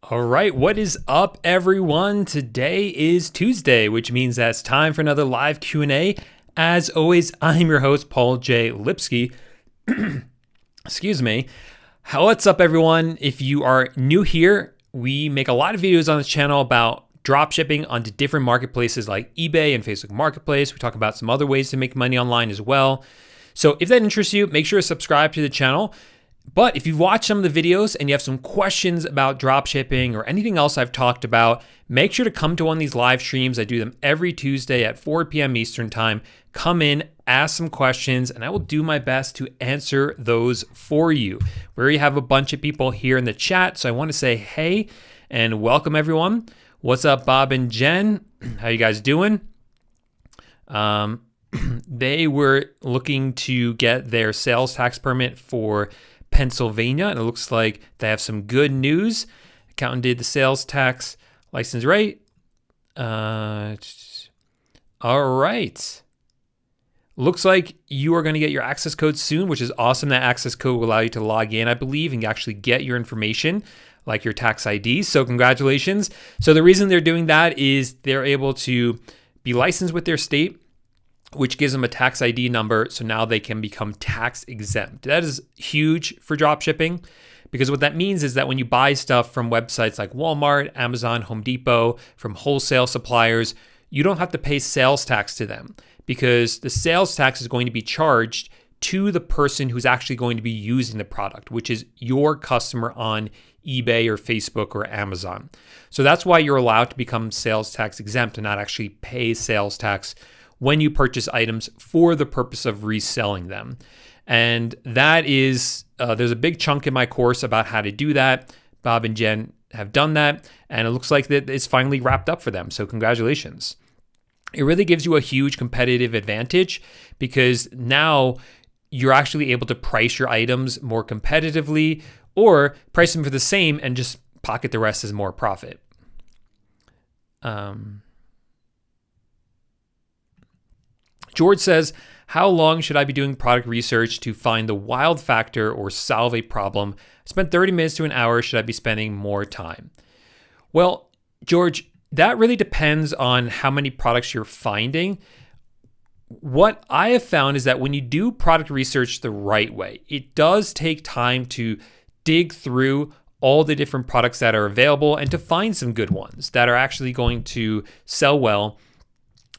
All right, what is up, everyone? Today is Tuesday, which means that it's time for another live Q&A. As always, I'm your host, Paul J Lipsky. Excuse me. What's up, everyone? If you are new here, we make a lot of videos on this channel about dropshipping onto different marketplaces like eBay and Facebook Marketplace. We talk about some other ways to make money online as well. So if that interests you, make sure to subscribe to the channel. But if you've watched some of the videos and you have some questions about dropshipping or anything else I've talked about, make sure to come to one of these live streams. I do them every Tuesday at 4 p.m. Eastern time. Come in, ask some questions, and I will do my best to answer those for you. We already have a bunch of people here in the chat, so I want to say hey and welcome everyone. What's up, Bob and Jen? How you guys doing? They were looking to get their sales tax permit for Pennsylvania, and it looks like they have some good news. Accountant did the sales tax license rate. All right. Looks like you are going to get your access code soon, which is awesome. That access code will allow you to log in, I believe, and actually get your information, like your tax ID. So congratulations. So the reason they're doing that is they're able to be licensed with their state, which gives them a tax ID number, so now they can become tax exempt. That is huge for dropshipping, because what that means is that when you buy stuff from websites like Walmart, Amazon, Home Depot, from wholesale suppliers, you don't have to pay sales tax to them, because the sales tax is going to be charged to the person who's actually going to be using the product, which is your customer on eBay or Facebook or Amazon. So that's why you're allowed to become sales tax exempt and not actually pay sales tax when you purchase items for the purpose of reselling them. And that is, there's a big chunk in my course about how to do that. Bob and Jen have done that, and it looks like that it's finally wrapped up for them. So congratulations. It really gives you a huge competitive advantage, because now you're actually able to price your items more competitively, or price them for the same and just pocket the rest as more profit. George says, how long should I be doing product research to find the wild factor or solve a problem? I spent 30 minutes to an hour. Should I be spending more time? Well, George, that really depends on how many products you're finding. What I have found is that when you do product research the right way, it does take time to dig through all the different products that are available and to find some good ones that are actually going to sell well,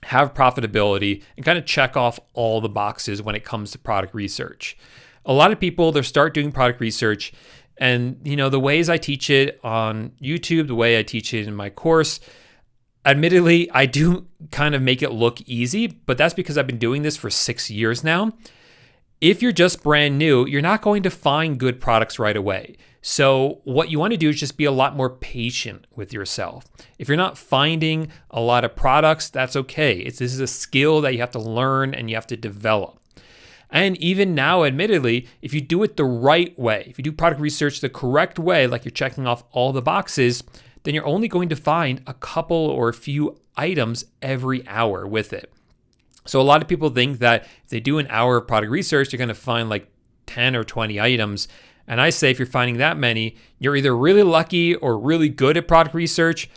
have profitability, and kind of check off all the boxes when it comes to product research. A lot of people, they start doing product research, and the ways I teach it on YouTube, the way I teach it in my course, admittedly, I do kind of make it look easy, but that's because I've been doing this for 6 years now. If you're just brand new, you're not going to find good products right away. So what you want to do is just be a lot more patient with yourself. If you're not finding a lot of products, that's okay. This is a skill that you have to learn and you have to develop. And even now, admittedly, if you do it the right way, if you do product research the correct way, like you're checking off all the boxes, then you're only going to find a couple or a few items every hour with it. So a lot of people think that if they do an hour of product research, you're going to find like 10 or 20 items. And I say if you're finding that many, you're either really lucky or really good at product research,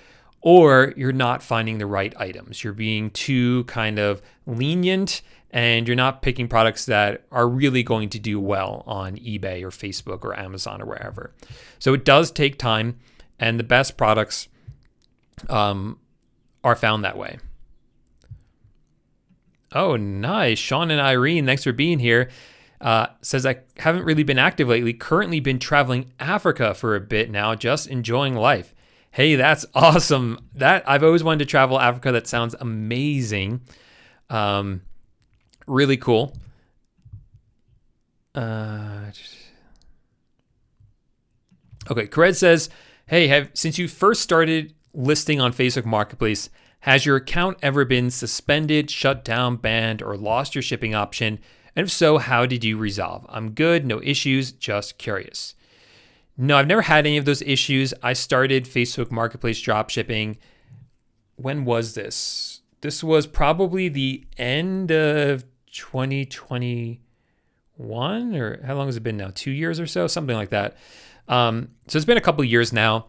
or you're not finding the right items. You're being too kind of lenient, and you're not picking products that are really going to do well on eBay or Facebook or Amazon or wherever. So it does take time, and the best products are found that way. Oh, nice. Sean and Irene, thanks for being here. Says, I haven't really been active lately. Currently been traveling Africa for a bit now, just enjoying life. Hey, that's awesome. I've always wanted to travel Africa. That sounds amazing. Really cool. Okay, Cred says, hey, since you first started listing on Facebook Marketplace, has your account ever been suspended, shut down, banned, or lost your shipping option? And if so, how did you resolve? I'm good, no issues, just curious. No, I've never had any of those issues. I started Facebook Marketplace dropshipping. When was this? This was probably the end of 2021, or how long has it been now? 2 years or so, something like that. So it's been a couple of years now.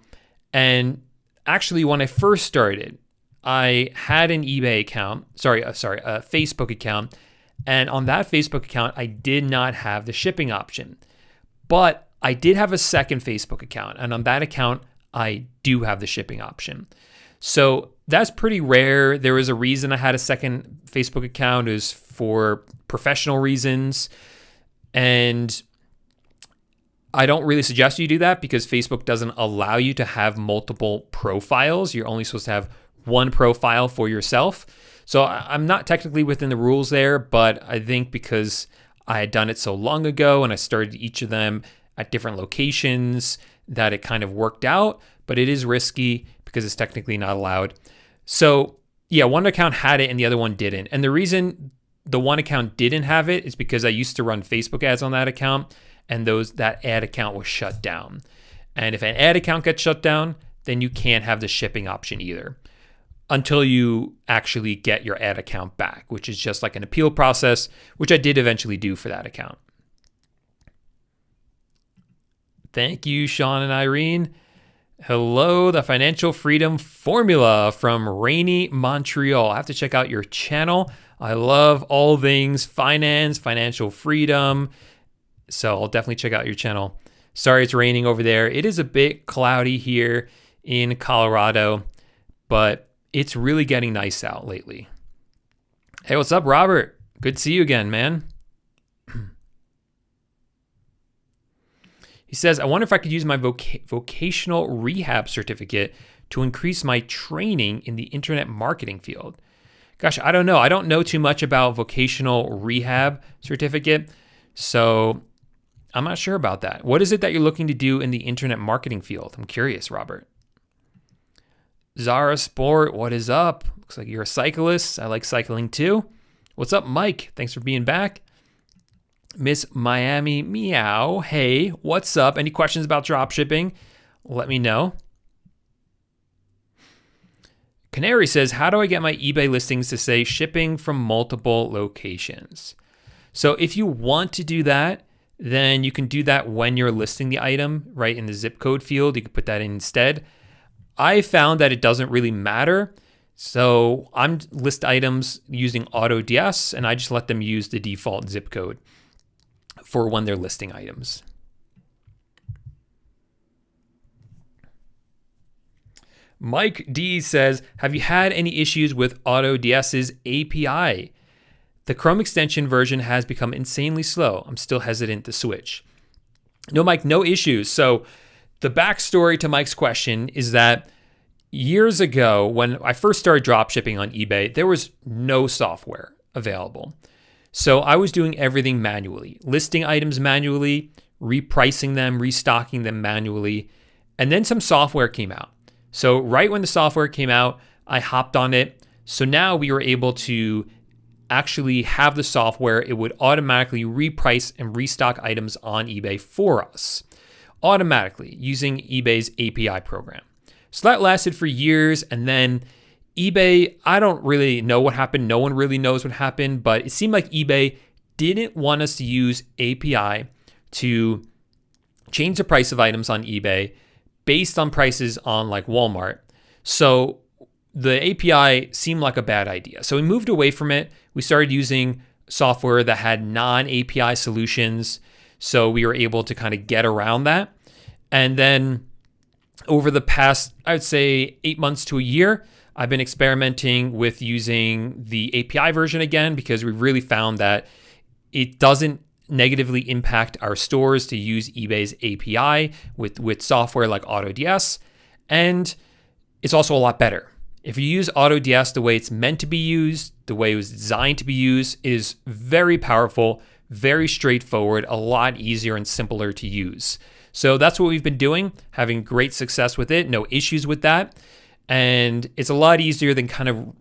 And actually, when I first started, I had an eBay account, a Facebook account. And on that Facebook account, I did not have the shipping option. But I did have a second Facebook account. And on that account, I do have the shipping option. So that's pretty rare. There was a reason I had a second Facebook account. It was for professional reasons. And I don't really suggest you do that because Facebook doesn't allow you to have multiple profiles. You're only supposed to have one profile for yourself. So I'm not technically within the rules there, but I think because I had done it so long ago and I started each of them at different locations that it kind of worked out, but it is risky because it's technically not allowed. So yeah, one account had it and the other one didn't. And the reason the one account didn't have it is because I used to run Facebook ads on that account, and that ad account was shut down. And if an ad account gets shut down, then you can't have the shipping option either until you actually get your ad account back, which is just like an appeal process, which I did eventually do for that account. Thank you, Sean and Irene. Hello, the Financial Freedom Formula from rainy Montreal. I have to check out your channel. I love all things finance, financial freedom. So I'll definitely check out your channel. Sorry it's raining over there. It is a bit cloudy here in Colorado, but it's really getting nice out lately. Hey, what's up, Robert? Good to see you again, man. He says, I wonder if I could use my vocational rehab certificate to increase my training in the internet marketing field. Gosh, I don't know. I don't know too much about vocational rehab certificate, so I'm not sure about that. What is it that you're looking to do in the internet marketing field? I'm curious, Robert. Zara Sport, what is up? Looks like you're a cyclist. I like cycling too. What's up, Mike? Thanks for being back. Miss Miami Meow, hey, what's up? Any questions about dropshipping? Let me know. Canary says, how do I get my eBay listings to say shipping from multiple locations? So if you want to do that, then you can do that when you're listing the item, right in the zip code field. You can put that in instead. I found that it doesn't really matter. So I'm list items using AutoDS, and I just let them use the default zip code for when they're listing items. Mike D says, have you had any issues with AutoDS's API? The Chrome extension version has become insanely slow. I'm still hesitant to switch. No, Mike, no issues. So the backstory to Mike's question is that years ago, when I first started dropshipping on eBay, there was no software available. So I was doing everything manually, listing items manually, repricing them, restocking them manually, and then some software came out. So right when the software came out, I hopped on it. So now we were able to actually have the software. It would automatically reprice and restock items on eBay for us, automatically using eBay's API program. So that lasted for years, and then eBay, I don't really know what happened. No one really knows what happened, but it seemed like eBay didn't want us to use API to change the price of items on eBay based on prices on like Walmart. So the API seemed like a bad idea. So we moved away from it. We started using software that had non-API solutions. So we were able to kind of get around that. And then over the past, I would say 8 months to a year, I've been experimenting with using the API version again, because we really found that it doesn't negatively impact our stores to use eBay's API with software like AutoDS. And it's also a lot better. If you use AutoDS the way it's meant to be used, the way it was designed to be used, it is very powerful, very straightforward, a lot easier and simpler to use. So that's what we've been doing, having great success with it, no issues with that. And it's a lot easier than kind of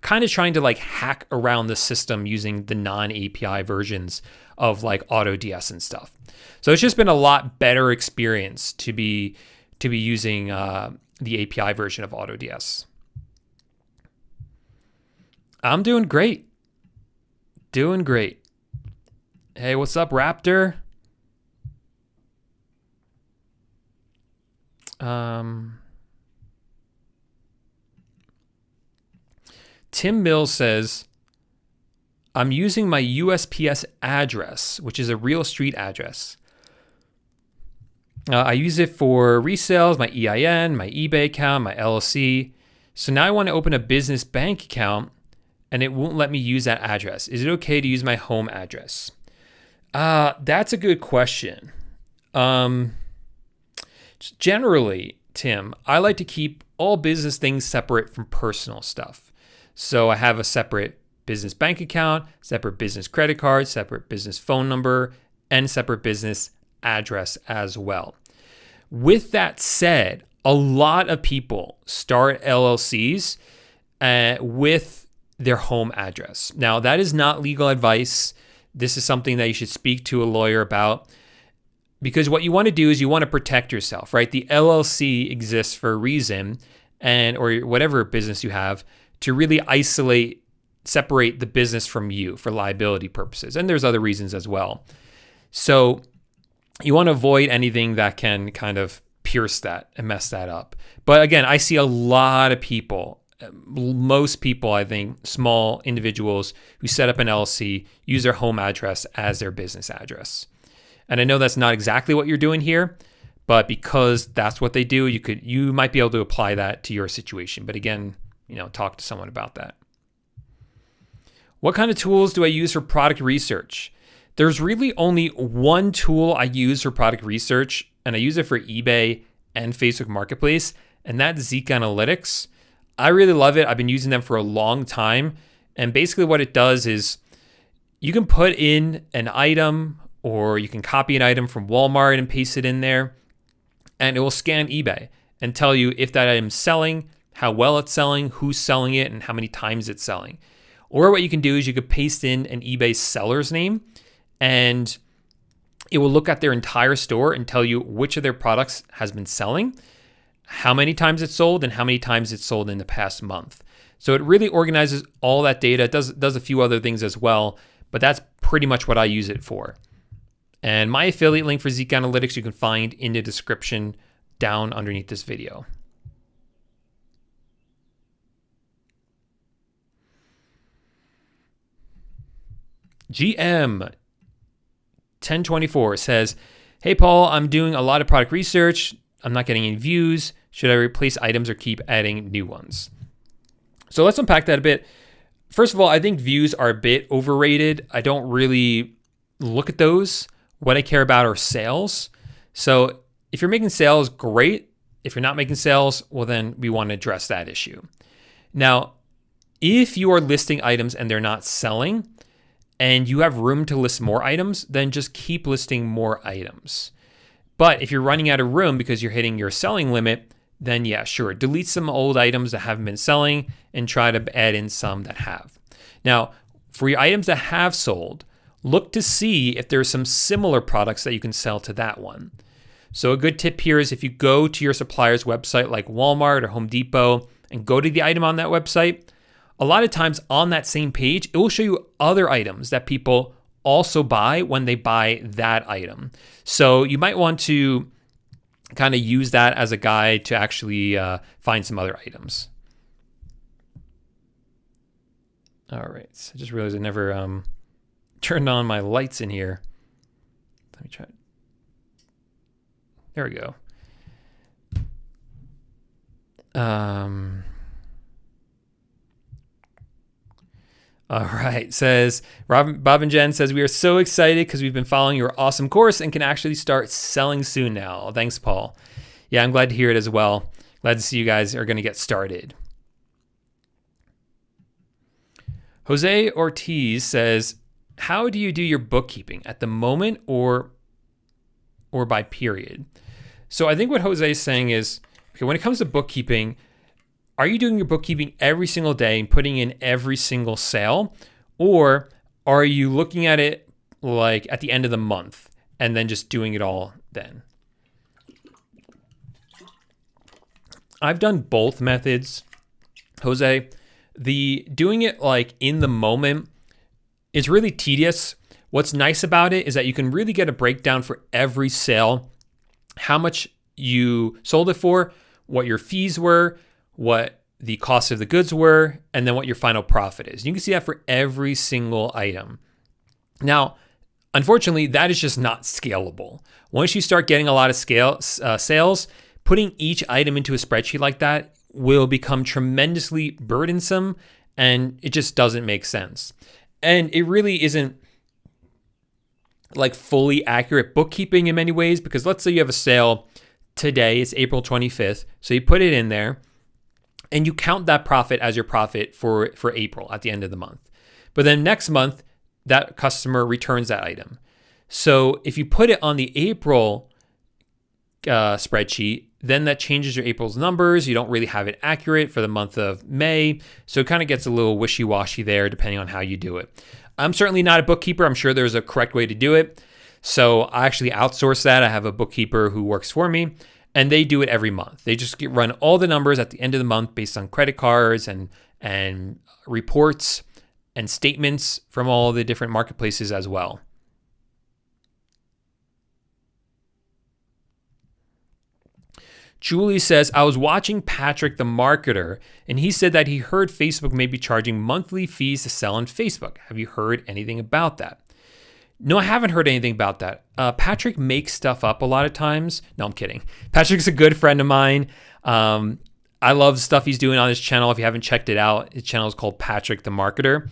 trying to like hack around the system using the non-API versions of like AutoDS and stuff. So it's just been a lot better experience to be using the API version of AutoDS. I'm doing great. Doing great. Hey, what's up, Raptor? Tim Mills says, I'm using my USPS address, which is a real street address. I use it for resales, my EIN, my eBay account, my LLC. So now I want to open a business bank account and it won't let me use that address. Is it okay to use my home address? That's a good question. Generally, Tim, I like to keep all business things separate from personal stuff. So I have a separate business bank account, separate business credit card, separate business phone number, and separate business address as well. With that said, a lot of people start LLCs with their home address. Now, that is not legal advice. This is something that you should speak to a lawyer about, because what you want to do is you want to protect yourself, right? The LLC exists for a reason, or whatever business you have, to really separate the business from you for liability purposes. And there's other reasons as well. So you want to avoid anything that can kind of pierce that and mess that up. But again, I see a lot of people, most people, I think, small individuals who set up an LLC use their home address as their business address. And I know that's not exactly what you're doing here, but because that's what they do, you might be able to apply that to your situation. But again, talk to someone about that. What kind of tools do I use for product research? There's really only one tool I use for product research, and I use it for eBay and Facebook Marketplace, and that's Zeke Analytics. I really love it. I've been using them for a long time. And basically what it does is you can put in an item, or you can copy an item from Walmart and paste it in there, and it will scan eBay and tell you if that item's selling, how well it's selling, who's selling it, and how many times it's selling. Or what you can do is you could paste in an eBay seller's name, and it will look at their entire store and tell you which of their products has been selling, how many times it's sold, and how many times it's sold in the past month. So it really organizes all that data. It does a few other things as well, but that's pretty much what I use it for. And my affiliate link for Zeke Analytics you can find in the description down underneath this video. GM 1024 says, hey Paul, I'm doing a lot of product research. I'm not getting any views. Should I replace items or keep adding new ones? So let's unpack that a bit. First of all, I think views are a bit overrated. I don't really look at those. What I care about are sales. So if you're making sales, great. If you're not making sales, well, then we want to address that issue. Now, if you are listing items and they're not selling, and you have room to list more items, then just keep listing more items. But if you're running out of room because you're hitting your selling limit, then yeah, sure, delete some old items that haven't been selling and try to add in some that have. Now, for your items that have sold, look to see if there's some similar products that you can sell to that one. So a good tip here is if you go to your supplier's website like Walmart or Home Depot and go to the item on that website, a lot of times on that same page, it will show you other items that people also buy when they buy that item. So you might want to kind of use that as a guide to actually find some other items. All right, so I just realized I never turned on my lights in here. Let me try. There we go. All right, says Bob and Jen says, we are so excited because we've been following your awesome course and can actually start selling soon now. Thanks, Paul. Yeah, I'm glad to hear it as well. Glad to see you guys are going to get started. Jose Ortiz says, how do you do your bookkeeping at the moment or by period? So I think what Jose is saying is, okay, when it comes to bookkeeping, are you doing your bookkeeping every single day and putting in every single sale? Or are you looking at it like at the end of the month and then just doing it all then? I've done both methods, Jose. The doing it like in the moment is really tedious. What's nice about it is that you can really get a breakdown for every sale, how much you sold it for, what your fees were, what the cost of the goods were, and then what your final profit is. You can see that for every single item. Now, unfortunately, that is just not scalable. Once you start getting a lot of sales, putting each item into a spreadsheet like that will become tremendously burdensome, and it just doesn't make sense. And it really isn't like fully accurate bookkeeping in many ways, because let's say you have a sale today, it's April 25th. So you put it in there and you count that profit as your profit for April at the end of the month. But then next month, that customer returns that item. So if you put it on the April spreadsheet, then that changes your April's numbers. You don't really have it accurate for the month of May. So it kind of gets a little wishy-washy there depending on how you do it. I'm certainly not a bookkeeper. I'm sure there's a correct way to do it. So I actually outsource that. I have a bookkeeper who works for me, and they do it every month. They just run all the numbers at the end of the month based on credit cards and reports and statements from all the different marketplaces as well. Julie says, I was watching Patrick the marketer, and he said that he heard Facebook may be charging monthly fees to sell on Facebook. Have you heard anything about that? No, I haven't heard anything about that. Patrick makes stuff up a lot of times. No, I'm kidding. Patrick's a good friend of mine. I love the stuff he's doing on his channel. If you haven't checked it out, his channel is called Patrick the Marketer.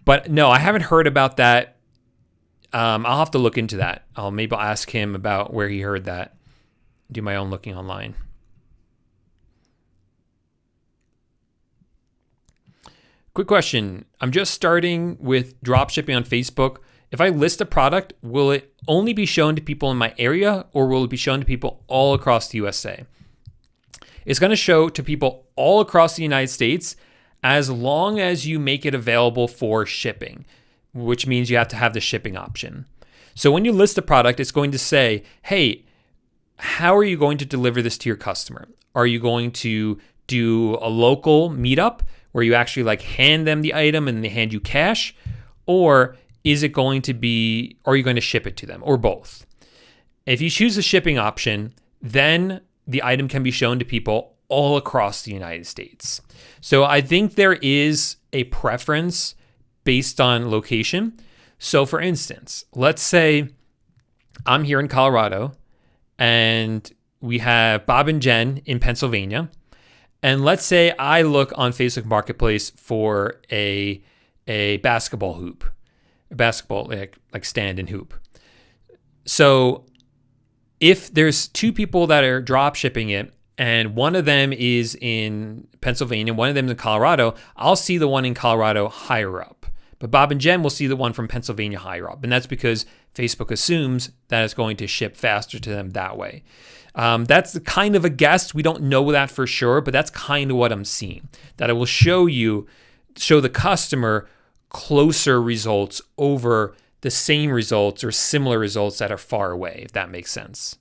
But no, I haven't heard about that. I'll have to look into that. Maybe I'll ask him about where he heard that. Do my own looking online. Quick question. I'm just starting with dropshipping on Facebook. If I list a product, will it only be shown to people in my area, or will it be shown to people all across the USA? It's going to show to people all across the United States as long as you make it available for shipping, which means you have to have the shipping option. So when you list a product, it's going to say, hey, how are you going to deliver this to your customer? Are you going to do a local meetup where you actually like hand them the item and they hand you cash? Or is it going to be, are you going to ship it to them, or both? If you choose the shipping option, then the item can be shown to people all across the United States. So I think there is a preference based on location. So for instance, let's say I'm here in Colorado, and we have Bob and Jen in Pennsylvania. And let's say I look on Facebook Marketplace for a basketball hoop, a basketball like stand and hoop. So if there's two people that are drop shipping it, and one of them is in Pennsylvania, one of them is in Colorado, I'll see the one in Colorado higher up. But Bob and Jen will see the one from Pennsylvania higher up. And that's because Facebook assumes that it's going to ship faster to them that way. That's kind of a guess. We don't know that for sure, but that's kind of what I'm seeing. That it will show the customer closer results over the same results or similar results that are far away, if that makes sense.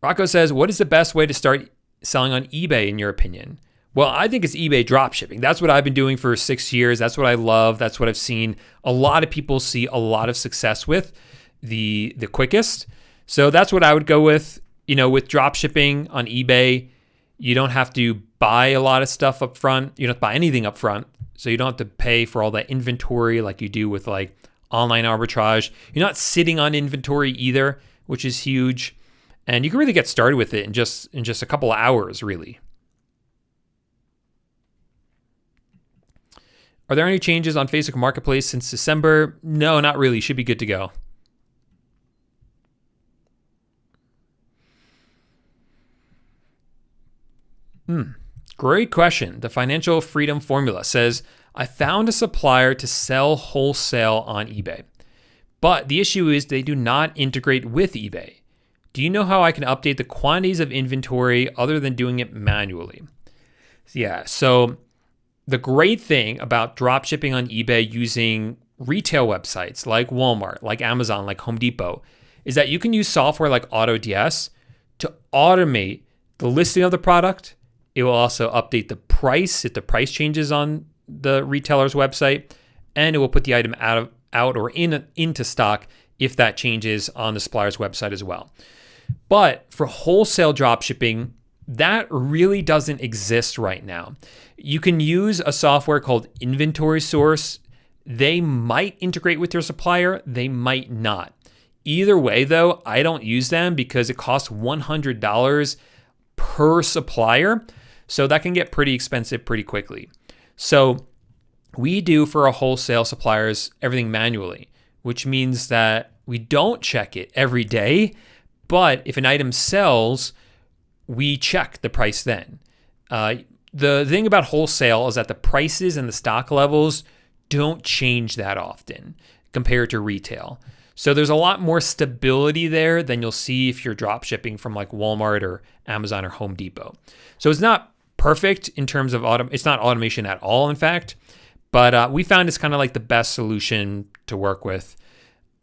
Rocco says, what is the best way to start selling on eBay in your opinion? Well, I think it's eBay dropshipping. That's what I've been doing for 6 years. That's what I love. That's what I've seen a lot of people see a lot of success with the quickest. So that's what I would go with. You know, with dropshipping on eBay, you don't have to buy a lot of stuff up front. You don't have to buy anything up front. So you don't have to pay for all that inventory like you do with like online arbitrage. You're not sitting on inventory either, which is huge. And you can really get started with it in just a couple of hours, really. Are there any changes on Facebook Marketplace since December? No, not really. Should be good to go. Great question. The Financial Freedom Formula says, I found a supplier to sell wholesale on eBay, but the issue is they do not integrate with eBay. Do you know how I can update the quantities of inventory other than doing it manually? Yeah, so the great thing about drop shipping on eBay using retail websites like Walmart, like Amazon, like Home Depot, is that you can use software like AutoDS to automate the listing of the product. It will also update the price if the price changes on the retailer's website, and it will put the item out or into stock if that changes on the supplier's website as well. But for wholesale drop shipping, that really doesn't exist right now. You can use a software called Inventory Source. They might integrate with your supplier, they might not. Either way, though, I don't use them because it costs $100 per supplier. So that can get pretty expensive pretty quickly. So we do for our wholesale suppliers everything manually, which means that we don't check it every day. But if an item sells, we check the price then. The thing about wholesale is that the prices and the stock levels don't change that often compared to retail. So there's a lot more stability there than you'll see if you're drop shipping from like Walmart or Amazon or Home Depot. So it's not perfect in terms of it's not automation at all, in fact, but we found it's kind of like the best solution to work with,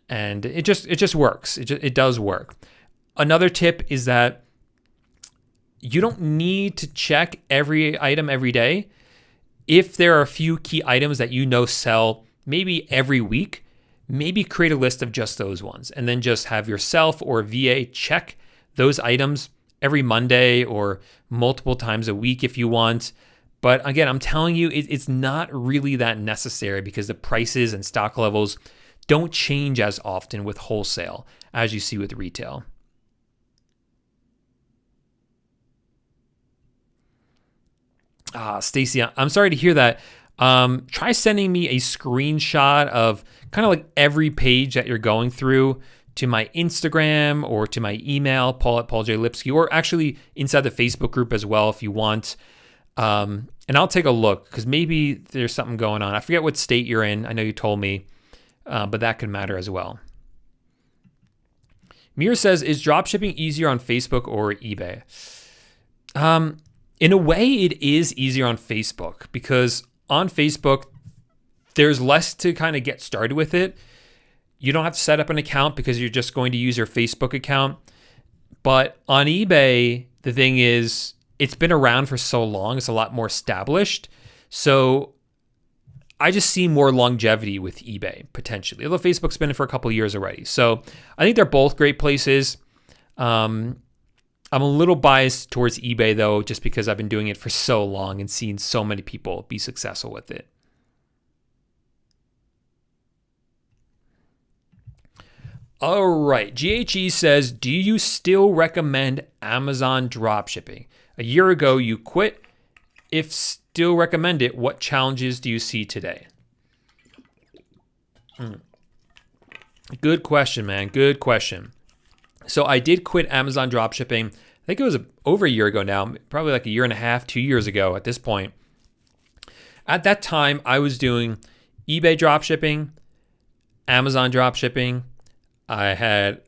and it just works. It does work. Another tip is that you don't need to check every item every day. If there are a few key items that you know sell maybe every week, maybe create a list of just those ones and then just have yourself or a VA check those items every Monday or multiple times a week if you want. But again, I'm telling you, it's not really that necessary because the prices and stock levels don't change as often with wholesale as you see with retail. Stacy, I'm sorry to hear that. Try sending me a screenshot of kind of like every page that you're going through to my Instagram or to my email, Paul J Lipsky, or actually inside the Facebook group as well if you want. And I'll take a look because maybe there's something going on. I forget what state you're in. I know you told me, but that could matter as well. Mir says, is dropshipping easier on Facebook or eBay? In a way, it is easier on Facebook because on Facebook, there's less to kind of get started with it. You don't have to set up an account because you're just going to use your Facebook account. But on eBay, the thing is, it's been around for so long, it's a lot more established. So I just see more longevity with eBay, potentially. Although Facebook's been in for a couple of years already. So I think they're both great places. I'm a little biased towards eBay, though, just because I've been doing it for so long and seen so many people be successful with it. All right. GHE says, do you still recommend Amazon dropshipping? A year ago, you quit. If still recommend it, what challenges do you see today? Good question, man. Good question. So I did quit Amazon dropshipping. I think it was over a year ago now, probably like a year and a half, 2 years ago at this point. At that time, I was doing eBay dropshipping, Amazon dropshipping. I had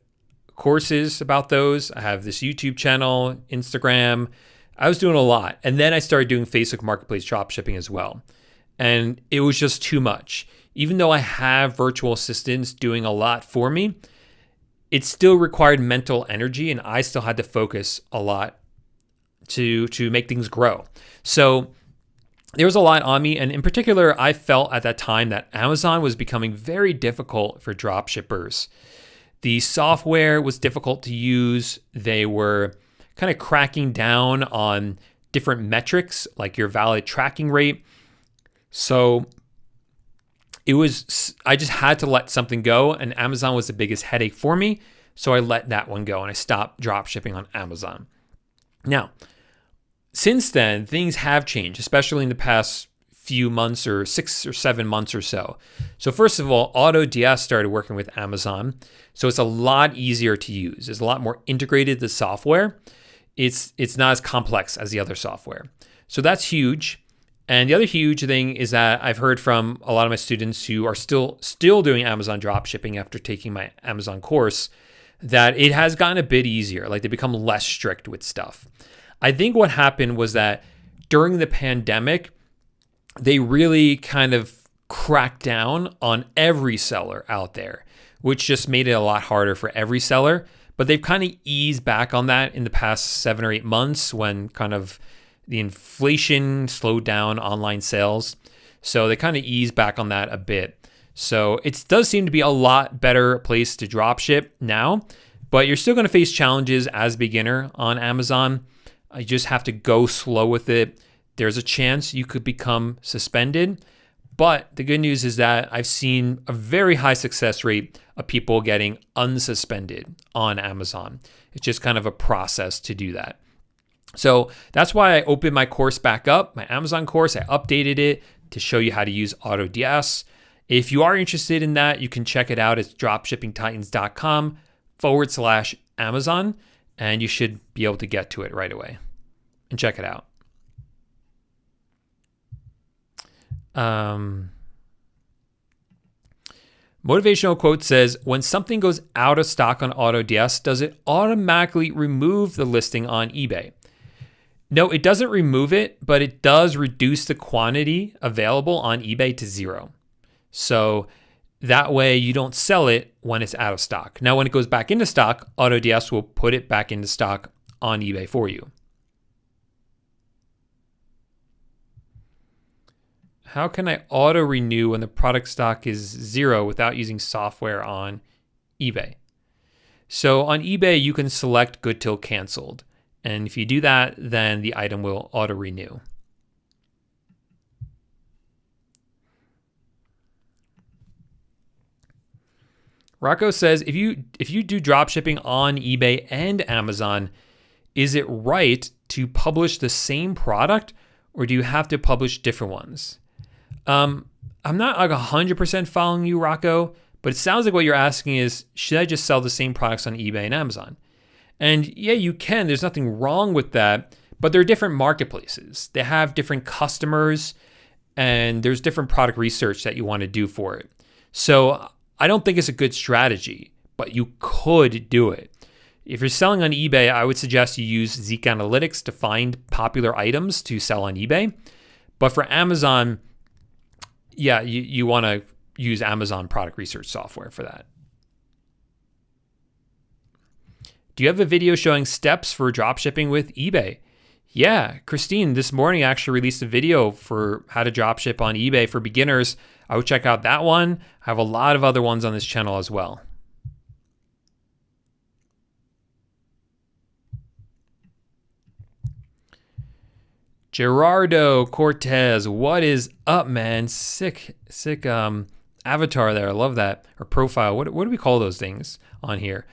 courses about those. I have this YouTube channel, Instagram. I was doing a lot. And then I started doing Facebook Marketplace dropshipping as well. And it was just too much. Even though I have virtual assistants doing a lot for me, it still required mental energy, and I still had to focus a lot to make things grow. So there was a lot on me, and in particular, I felt at that time that Amazon was becoming very difficult for drop shippers. The software was difficult to use. They were kind of cracking down on different metrics, like your valid tracking rate. So I just had to let something go, and Amazon was the biggest headache for me. So I let that one go and I stopped drop shipping on Amazon. Now, since then, things have changed, especially in the past few months or 6 or 7 months or so. So first of all, AutoDS started working with Amazon. So it's a lot easier to use. It's a lot more integrated, the software. It's not as complex as the other software. So that's huge. And the other huge thing is that I've heard from a lot of my students who are still doing Amazon dropshipping after taking my Amazon course, that it has gotten a bit easier. Like they become less strict with stuff. I think what happened was that during the pandemic, they really kind of cracked down on every seller out there, which just made it a lot harder for every seller. But they've kind of eased back on that in the past 7 or 8 months when kind of the inflation slowed down online sales. So they kind of eased back on that a bit. So it does seem to be a lot better place to drop ship now, but you're still going to face challenges as a beginner on Amazon. You just have to go slow with it. There's a chance you could become suspended. But the good news is that I've seen a very high success rate of people getting unsuspended on Amazon. It's just kind of a process to do that. So that's why I opened my course back up, my Amazon course. I updated it to show you how to use AutoDS. If you are interested in that, you can check it out at dropshippingtitans.com/Amazon, and you should be able to get to it right away and check it out. Motivational quote says, when something goes out of stock on AutoDS, does it automatically remove the listing on eBay? No, it doesn't remove it, but it does reduce the quantity available on eBay to 0. So that way you don't sell it when it's out of stock. Now, when it goes back into stock, AutoDS will put it back into stock on eBay for you. How can I auto renew when the product stock is 0 without using software on eBay? So on eBay, you can select good till canceled. And if you do that, then the item will auto renew. Rocco says, if you do drop shipping on eBay and Amazon, is it right to publish the same product, or do you have to publish different ones? I'm not like 100% following you, Rocco, but it sounds like what you're asking is, should I just sell the same products on eBay and Amazon? And yeah, you can. There's nothing wrong with that, but they're different marketplaces. They have different customers, and there's different product research that you want to do for it. So I don't think it's a good strategy, but you could do it. If you're selling on eBay, I would suggest you use Zeke Analytics to find popular items to sell on eBay. But for Amazon, yeah, you want to use Amazon product research software for that. Do you have a video showing steps for dropshipping with eBay? Yeah, Christine, this morning I actually released a video for how to dropship on eBay for beginners. I would check out that one. I have a lot of other ones on this channel as well. Gerardo Cortez, what is up, man? Sick avatar there. I love that. Or profile. What do we call those things on here?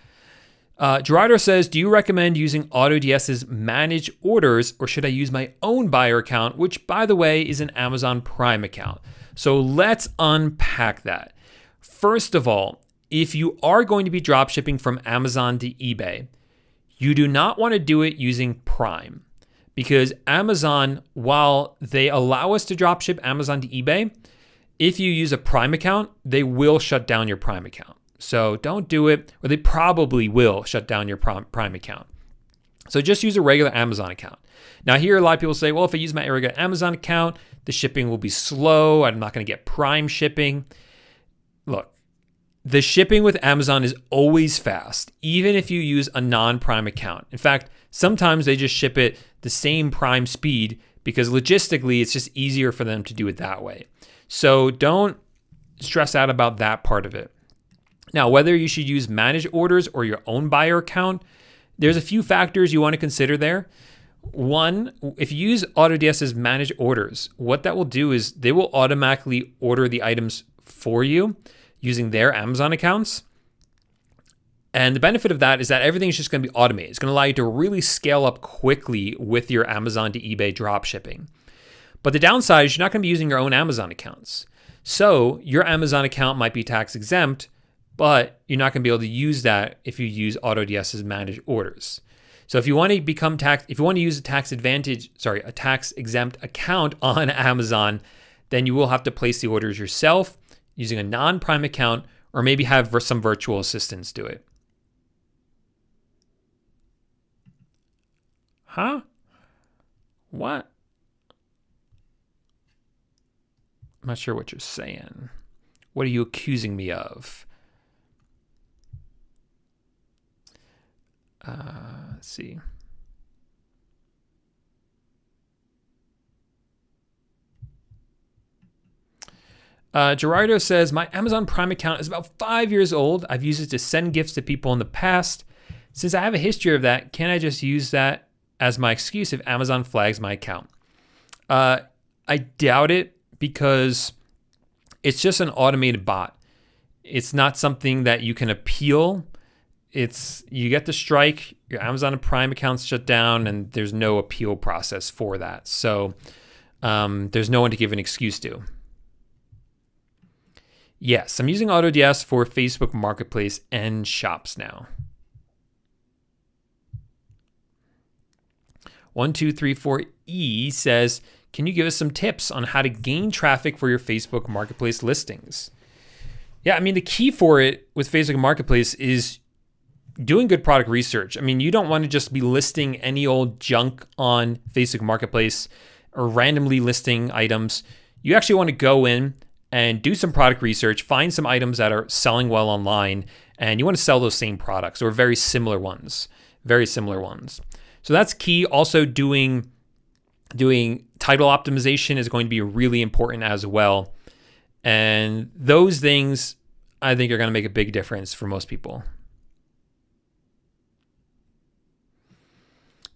Gerardo says, do you recommend using AutoDS's managed orders, or should I use my own buyer account, which, by the way, is an Amazon Prime account? So let's unpack that. First of all, if you are going to be dropshipping from Amazon to eBay, you do not want to do it using Prime, because Amazon, while they allow us to dropship Amazon to eBay, if you use a Prime account, they will shut down your Prime account. So don't do it, or they probably will shut down your Prime account. So just use a regular Amazon account. Now, here a lot of people say, well, if I use my regular Amazon account, the shipping will be slow. I'm not going to get Prime shipping. Look, the shipping with Amazon is always fast, even if you use a non-Prime account. In fact, sometimes they just ship it the same Prime speed because logistically, it's just easier for them to do it that way. So don't stress out about that part of it. Now, whether you should use managed orders or your own buyer account, there's a few factors you want to consider there. One, if you use AutoDS's managed orders, what that will do is they will automatically order the items for you using their Amazon accounts. And the benefit of that is that everything is just going to be automated. It's going to allow you to really scale up quickly with your Amazon to eBay drop shipping. But the downside is you're not going to be using your own Amazon accounts. So your Amazon account might be tax exempt, but you're not going to be able to use that if you use AutoDS's managed orders. So if you want to use a tax exempt account on Amazon, then you will have to place the orders yourself using a non-Prime account, or maybe have some virtual assistants do it. Huh? What? I'm not sure what you're saying. What are you accusing me of? Let's see. Gerardo says, my Amazon Prime account is about 5 years old. I've used it to send gifts to people in the past. Since I have a history of that, can I just use that as my excuse if Amazon flags my account. I doubt it because it's just an automated bot. It's not something that you can appeal. You get the strike, your Amazon Prime account's shut down, and there's no appeal process for that. So there's no one to give an excuse to. Yes, I'm using AutoDS for Facebook Marketplace and Shops now. 1234E says, can you give us some tips on how to gain traffic for your Facebook Marketplace listings? Yeah, I mean, the key for it with Facebook Marketplace is doing good product research. I mean, you don't want to just be listing any old junk on Facebook Marketplace or randomly listing items. You actually want to go in and do some product research, find some items that are selling well online, and you want to sell those same products or very similar ones. So that's key. Also doing title optimization is going to be really important as well. And those things, I think, are going to make a big difference for most people.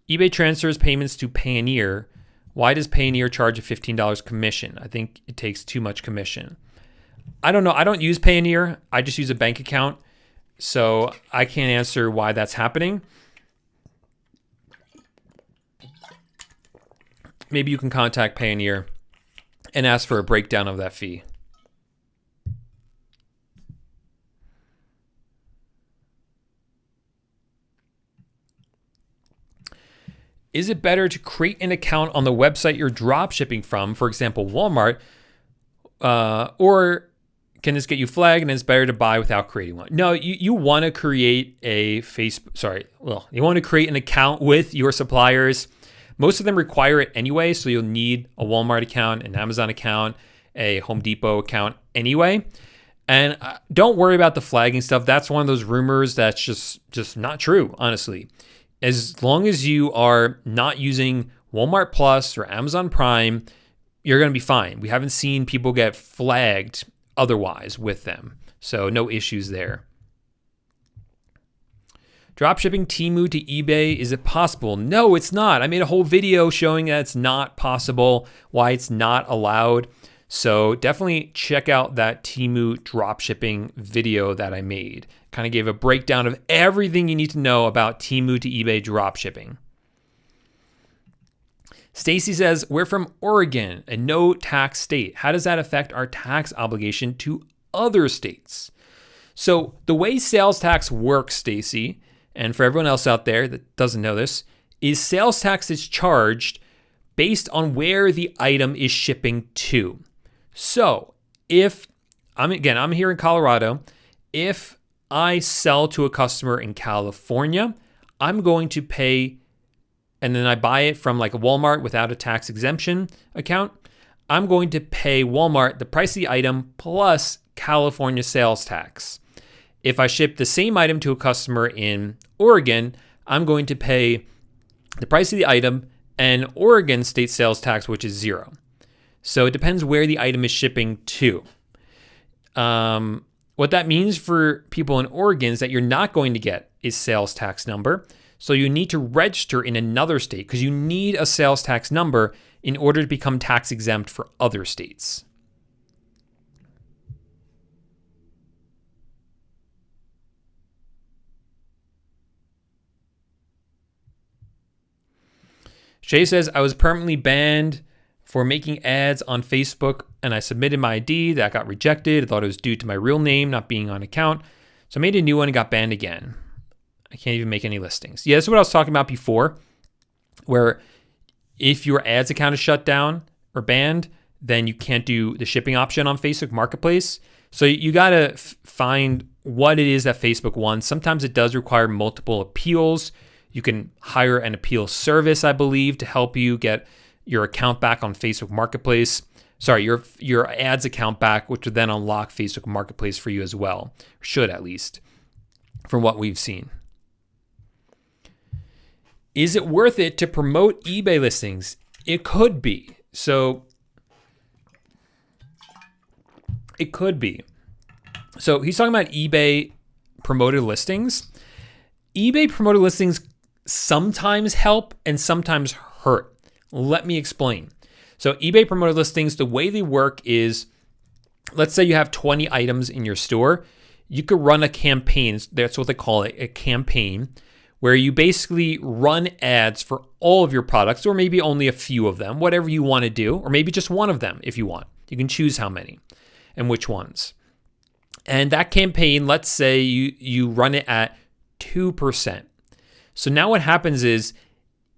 eBay transfers payments to Payoneer. Why does Payoneer charge a $15 commission? I think it takes too much commission. I don't know. I don't use Payoneer. I just use a bank account. So I can't answer why that's happening. Maybe you can contact Payoneer and ask for a breakdown of that fee. Is it better to create an account on the website you're dropshipping from, for example, Walmart, or can this get you flagged and it's better to buy without creating one? No, you want to create you want to create an account with your suppliers. Most of them require it anyway, so you'll need a Walmart account, an Amazon account, a Home Depot account anyway. And don't worry about the flagging stuff. That's one of those rumors that's just not true, honestly. As long as you are not using Walmart Plus or Amazon Prime, you're going to be fine. We haven't seen people get flagged otherwise with them, so no issues there. Dropshipping Temu to eBay, is it possible? No, it's not. I made a whole video showing that it's not possible, why it's not allowed. So definitely check out that Temu dropshipping video that I made. Kind of gave a breakdown of everything you need to know about Temu to eBay dropshipping. Stacy says, we're from Oregon, a no tax state. How does that affect our tax obligation to other states? So the way sales tax works, Stacy, and for everyone else out there that doesn't know this, is sales tax is charged based on where the item is shipping to. So if I'm here in Colorado, if I sell to a customer in California, I'm going to pay, and then I buy it from like a Walmart without a tax exemption account, I'm going to pay Walmart the price of the item plus California sales tax. If I ship the same item to a customer in Oregon, I'm going to pay the price of the item and Oregon state sales tax, which is 0. So it depends where the item is shipping to. What that means for people in Oregon is that you're not going to get a sales tax number. So you need to register in another state because you need a sales tax number in order to become tax exempt for other states. Shay says, I was permanently banned for making ads on Facebook and I submitted my ID. That got rejected. I thought it was due to my real name not being on account. So I made a new one and got banned again. I can't even make any listings. Yeah, this is what I was talking about before, where if your ads account is shut down or banned, then you can't do the shipping option on Facebook Marketplace. So you got to find what it is that Facebook wants. Sometimes it does require multiple appeals. You can hire an appeal service, I believe, to help you get your account back on Facebook Marketplace. Sorry, your ads account back, which would then unlock Facebook Marketplace for you as well. Should, at least, from what we've seen. Is it worth it to promote eBay listings? It could be. So it could be. So he's talking about eBay promoted listings. eBay promoted listings sometimes help and sometimes hurt. Let me explain. So eBay promoted listings, the way they work is, let's say you have 20 items in your store. You could run a campaign. That's what they call it, a campaign, where you basically run ads for all of your products, or maybe only a few of them, whatever you want to do, or maybe just one of them if you want. You can choose how many and which ones. And that campaign, let's say you run it at 2%. So now what happens is,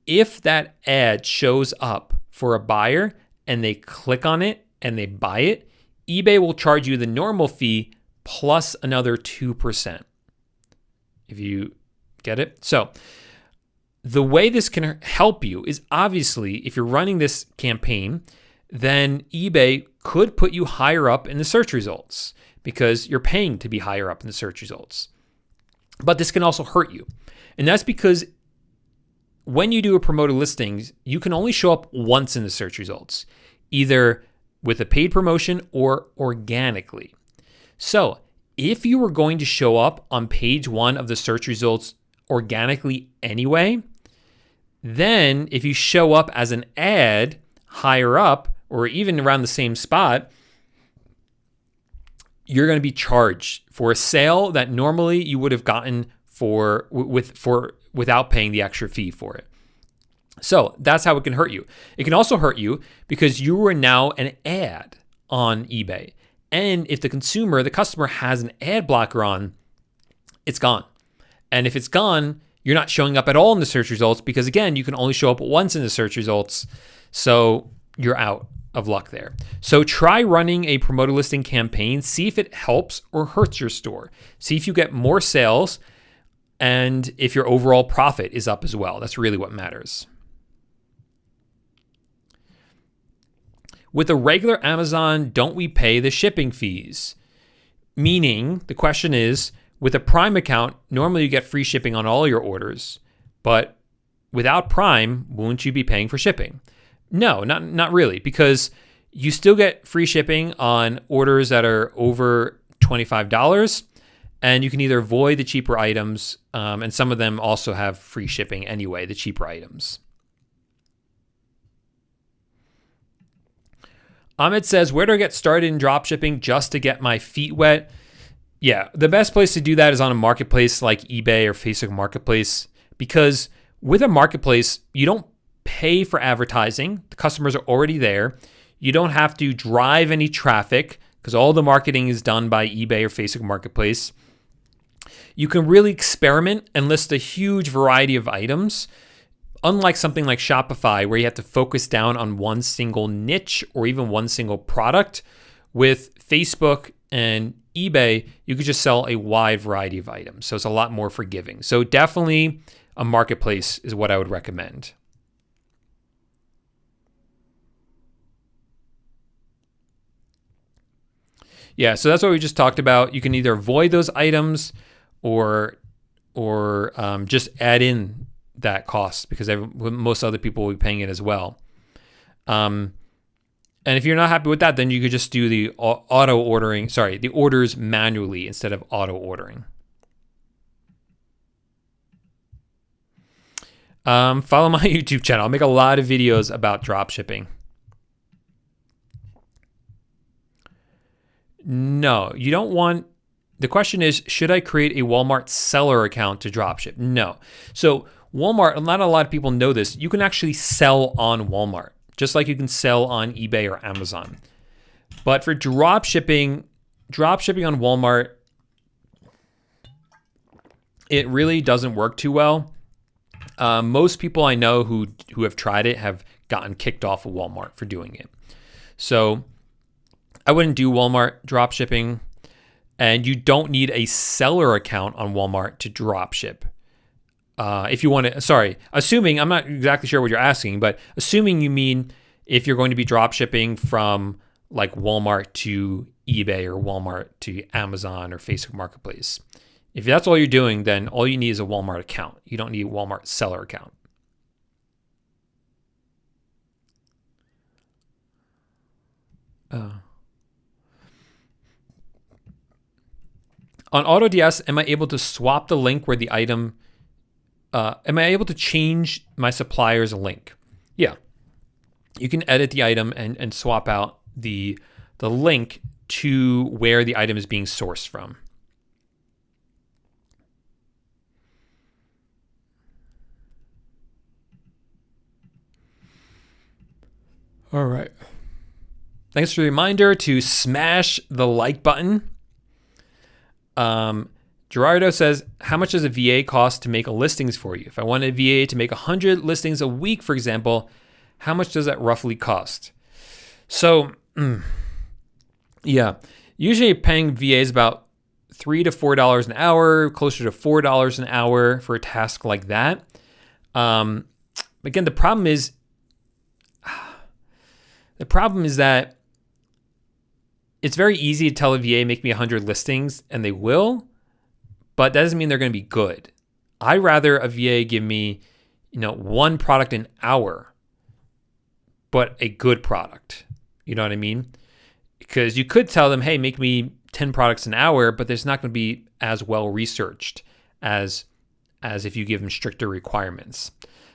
if that ad shows up for a buyer and they click on it and they buy it, eBay will charge you the normal fee plus another 2%. If you get it? So the way this can help you is, obviously, if you're running this campaign, then eBay could put you higher up in the search results because you're paying to be higher up in the search results. But this can also hurt you. And that's because when you do a promoted listings, you can only show up once in the search results, either with a paid promotion or organically. So if you were going to show up on page 1 of the search results organically anyway, then if you show up as an ad higher up or even around the same spot, you're going to be charged for a sale that normally you would have gotten without paying the extra fee for it. So that's how it can hurt you. It can also hurt you because you are now an ad on eBay. And if the customer has an ad blocker on, it's gone. And if it's gone, you're not showing up at all in the search results because, again, you can only show up once in the search results. So you're out of luck there. So try running a promoted listing campaign. See if it helps or hurts your store. See if you get more sales and if your overall profit is up as well. That's really what matters. With a regular Amazon, don't we pay the shipping fees? Meaning, the question is, with a Prime account, normally you get free shipping on all your orders, but without Prime, won't you be paying for shipping? No, not really, because you still get free shipping on orders that are over $25, and you can either avoid the cheaper items, and some of them also have free shipping anyway, the cheaper items. Ahmed says, where do I get started in dropshipping just to get my feet wet? Yeah, the best place to do that is on a marketplace like eBay or Facebook Marketplace, because with a marketplace, you don't pay for advertising. The customers are already there. You don't have to drive any traffic because all the marketing is done by eBay or Facebook Marketplace. You can really experiment and list a huge variety of items. Unlike something like Shopify, where you have to focus down on one single niche or even one single product, with Facebook and eBay, you could just sell a wide variety of items. So it's a lot more forgiving. So definitely a marketplace is what I would recommend. Yeah, so that's what we just talked about. You can either avoid those items or just add in that cost because most other people will be paying it as well. And if you're not happy with that, then you could just do the the orders manually instead of auto ordering. Follow my YouTube channel. I'll make a lot of videos about dropshipping. No, you don't want. The question is, should I create a Walmart seller account to dropship? No. So Walmart, not a lot of people know this, you can actually sell on Walmart, just like you can sell on eBay or Amazon. But for dropshipping on Walmart, it really doesn't work too well. Most people I know who have tried it have gotten kicked off of Walmart for doing it. So I wouldn't do Walmart dropshipping, and you don't need a seller account on Walmart to dropship. If you want to, assuming, I'm not exactly sure what you're asking, but assuming you mean if you're going to be dropshipping from like Walmart to eBay or Walmart to Amazon or Facebook Marketplace. If that's all you're doing, then all you need is a Walmart account. You don't need a Walmart seller account. On AutoDS, am I able to swap the link where the item am I able to change my supplier's link? Yeah. You can edit the item and swap out the link to where the item is being sourced from. All right. Thanks for the reminder to smash the like button. Gerardo says, how much does a VA cost to make listings for you? If I want a VA to make 100 listings a week, for example, how much does that roughly cost? So, yeah, usually paying VAs about $3 to $4 an hour, closer to $4 an hour for a task like that. Again, the problem is that it's very easy to tell a VA, make me 100 listings, and they will, but that doesn't mean they're going to be good. I'd rather a VA give me, one product an hour, but a good product. You know what I mean? Because you could tell them, hey, make me 10 products an hour, but there's not going to be as well researched as if you give them stricter requirements.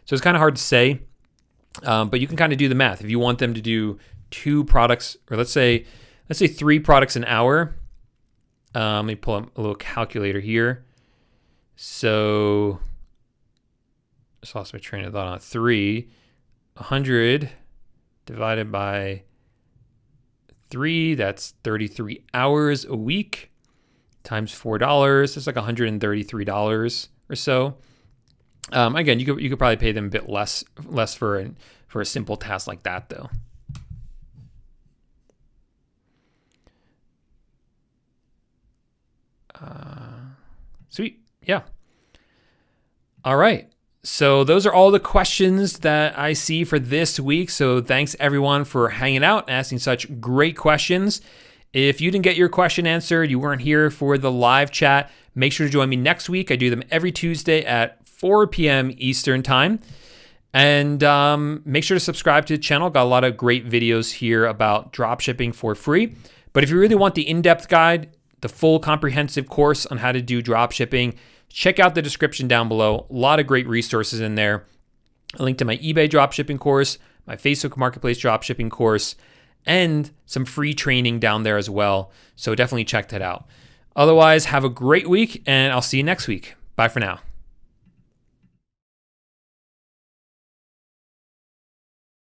So it's kind of hard to say, but you can kind of do the math. If you want them to do 2 products, or let's say 3 products an hour. Let me pull up a little calculator here. So, I lost my train of thought on 100 divided by 3, that's 33 hours a week times $4. That's like $133 or so. Again, you could probably pay them a bit less for a simple task like that, though. Sweet. Yeah. All right. So those are all the questions that I see for this week. So thanks everyone for hanging out and asking such great questions. If you didn't get your question answered, you weren't here for the live chat, make sure to join me next week. I do them every Tuesday at 4 p.m. Eastern time. And make sure to subscribe to the channel. Got a lot of great videos here about dropshipping for free. But if you really want the in-depth guide, the full comprehensive course on how to do dropshipping, check out the description down below. A lot of great resources in there. A link to my eBay dropshipping course, my Facebook Marketplace dropshipping course, and some free training down there as well. So definitely check that out. Otherwise, have a great week, and I'll see you next week. Bye for now.